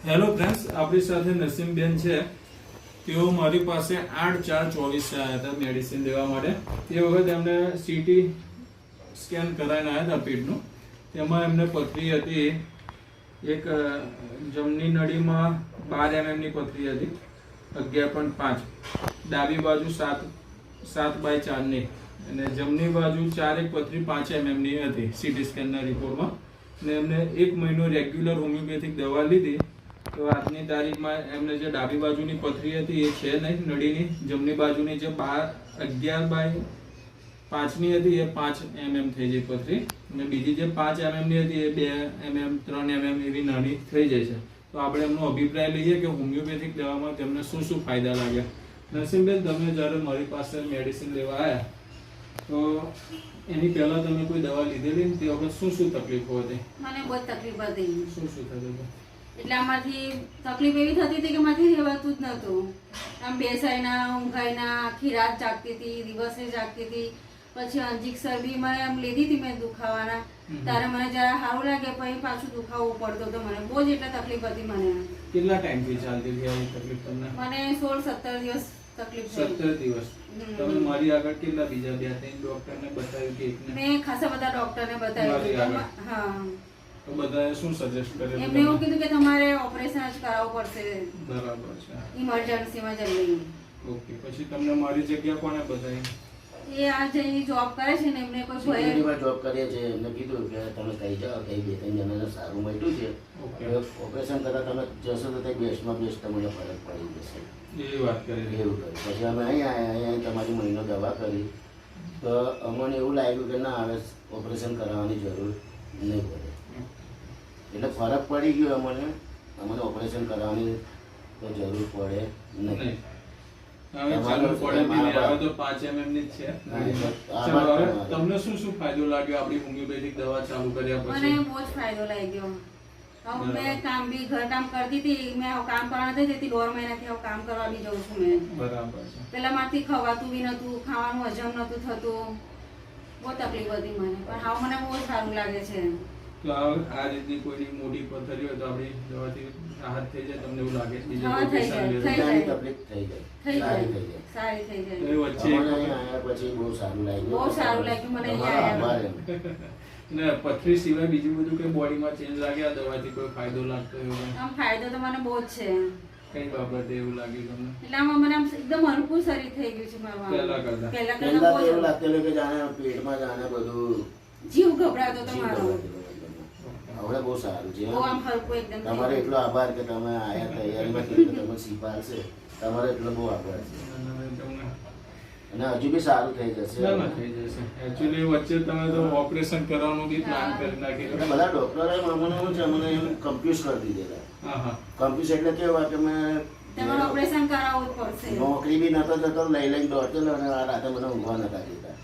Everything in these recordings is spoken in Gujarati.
હેલો ફ્રેન્ડ્સ, આપણી સાથે નસીમબેન છે. તેઓ મારી પાસે 8/4/24 આવ્યા હતા મેડિસિન લેવા માટે. તે વખત એમને સીટી સ્કેન કરાવીને આવ્યા હતા પેટનું. તેમાં એમને પથરી હતી, એક જમણી નળીમાં 12 mm ની પથરી હતી, 11.5. ડાબી બાજુ 7/4 ની અને જમણી બાજુ 4 પથરી 5 mm ની હતી સીટી સ્કેનના રિપોર્ટમાં. અને એમને 1 મહિનો રેગ્યુલર હોમિયોપેથિક દવા લીધી. તો આજની તારીખમાં એમને જે ડાબી બાજુની પથરી હતી એ છે નહીં નળીની. જમણી બાજુની જે 11/5 ની હતી એ 5 mm થઈ જાય પથરી, અને બીજી જે 5 mm ની હતી એ 2 mm 3 mm એવી નાની થઈ જાય છે. તો આપણે એમનો અભિપ્રાય લઈએ કે હોમિયોપેથિક દવામાં તેમને શું શું ફાયદા લાગ્યા. નસીમબેન, તમે જ્યારે મારી પાસે મેડિસિન લેવા આવ્યા તો એની પહેલા તમે કોઈ દવા લીધેલી તે વખત શું શું તકલીફો હતી? મને બહુ તકલીફ હતી. શું શું થતું હતું? એટલે આમાંથી તકલીફ એવી થતી હતી કે માથી રહેવાતું જ નહોતું. આમ બેસાય ના, ઊંઘાય ના, આખી રાત જાગતી હતી, દિવસે જાગતી હતી. પછી અંજીક શરદી મને એમ લીધી હતી મેં દુખાવાના, ત્યારે મને જરા સારું લાગે પછી પાછું દુખાવું પડતો હતો. મને બહુ જ એટલે તકલીફ હતી. મને કેટલા ટાઈમથી ચાલતી હતી આવી તકલીફ તમને? મને 16-17 દિવસ તકલીફ થઈ. 17 દિવસ. તમે મારી આગળ કેટલા બીજા 2-3 ડોક્ટરને બતાવ્યું કે એકને? મેં ખાસા બધા ડોક્ટરને બતાવ્યું. હા, તો બધાએ શું સજેસ્ટ કરેલું? એમને એવું કીધું કે તમારે ઓપરેશન જ કરાવવું પડશે. બરાબર છે. ઇમરજન્સીમાં જલ્દી. ઓકે, પછી તમને મારી જગ્યા કોને બતાવી? એ આ જે જોબ કરે છે ને એમને કોઈ સિક્યુરિટીમાં જોબ કરીએ છીએ, એમને કીધું કે તમે કહી જાઓ કે 2-3 જણાને સારું મળ્યું છે, ઓપરેશન કરતા તમે જશો તો તે બેસ્ટમાં બેસ્ટ તમને ફરક પડી જશે એ વાત કરી. એવું કર્યું. પછી અમે અહીંયા તમારી મહિનો દવા કરી તો અમને એવું લાગ્યું કે ના, હવે ઓપરેશન કરાવવાની જરૂર નહીં પડે. એટલે ફરક પડી ગયો અમને ઓપરેશન કરાવવાની તો જરૂર પડે નહીં. તમને શું શું ફાયદો લાગ્યો આપણી હોમિયોપેથિક દવા ચાલુ કર્યા પછી? મને બહુ જ ફાયદો લાગ્યો. મેં કામ બી ઘર કામ કરતી હતી, મેં કામ કરવા નથી જતી. 1.5 મહિનાથી હવે કામ કરવા બી જઉં છું મેં. બરાબર છે. પેલા માંથી ખવાતું બી નતું, ખાવાનું હજમ નતું થતું, બહુ તકલીફ હતી મને. પણ હવે મને બહુ સારું લાગે છે. તો આ રીતની કોઈ મોટી પથરી હોય તો આપણી દવાથી રાહત થઈ જાય, તમને એવું લાગે? સારી થઈ જાય. પછી બહુ સારું લાગ્યું. બહુ સારું લાગ્યું મને અહીંયા ને પથરી સિવાય બીજું બધું કઈ બોડીમાં ચેન્જ લાગે આ દવાથી? કોઈ ફાયદો લાગતો એવો? આમ ફાયદો તો મને બહુ જ છે. કઈ બાબતે એવું લાગ્યું તમને? એટલે આમાં મને આમ એકદમ હલકું શરીર થઈ ગયું છે મારું. પહેલા કરતા એવું લાગતું કે જાણે પેટમાં જાણે બધું જીવ ઘબરાતો હતો મારો. હવે બહુ સારું છે. બહુ આમ હલકું એકદમ. તમારે એટલો આભાર કે તમે આયા તૈયારીમાં તમે શીખવાડશે. તમારે એટલો બહુ આભાર છે. અને હજુ બી સારું થઈ જશે. થઈ જશે. એક્ચ્યુઅલી વચ્ચે તમે તો ઓપરેશન કરવાનું બી પ્લાન કરી નાખેલું. બધા ડોક્ટરે મને શું છે, મને એમ કન્ફ્યુઝ કરી દીધેલા. કન્ફ્યુઝ એટલે કેવા કે મેં તમારે ઓપરેશન કરાવવું જ પડશે. નોકરી બી નતો જતો, લઈ દોડતો અને આ રાતે મને ઊંઘવા નતા દેતા.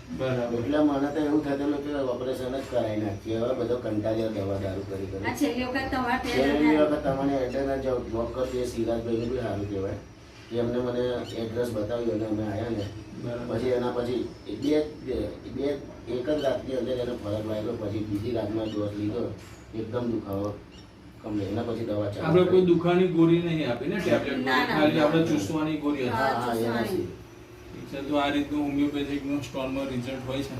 એટલે મને તો એવું થયેલું કે ઓપરેશન જ કરાવી નાખીએ. હવે બધો કંટાળ્યો દવા દારૂ કરી આ છેલ્લી વખત છેલ્લી વખત તમને એડ્રેસ જોબ કરતી એ સિરાજભાઈનું બી સારું કહેવાય કે એમને મને એડ્રેસ બતાવ્યું અને અમે આવ્યા ને પછી એના પછી એક જ રાતની અંદર એને ફરક લાગ્યો. પછી બીજી રાતમાં ડોઝ લીધો, એકદમ દુખાવો કમ્પ્લીટ. એના પછી દવા ચાલુ. આપણે કોઈ દુખાવાની ગોળી નહીં આપી ને, ટેબ્લેટ ખાલી આપણે ચૂસવાની ગોળી હતી. હા, એનાથી. તો આ રીતનું હોમિયોપેથિકનું સ્ટોરમાં રિઝલ્ટ હોય છે.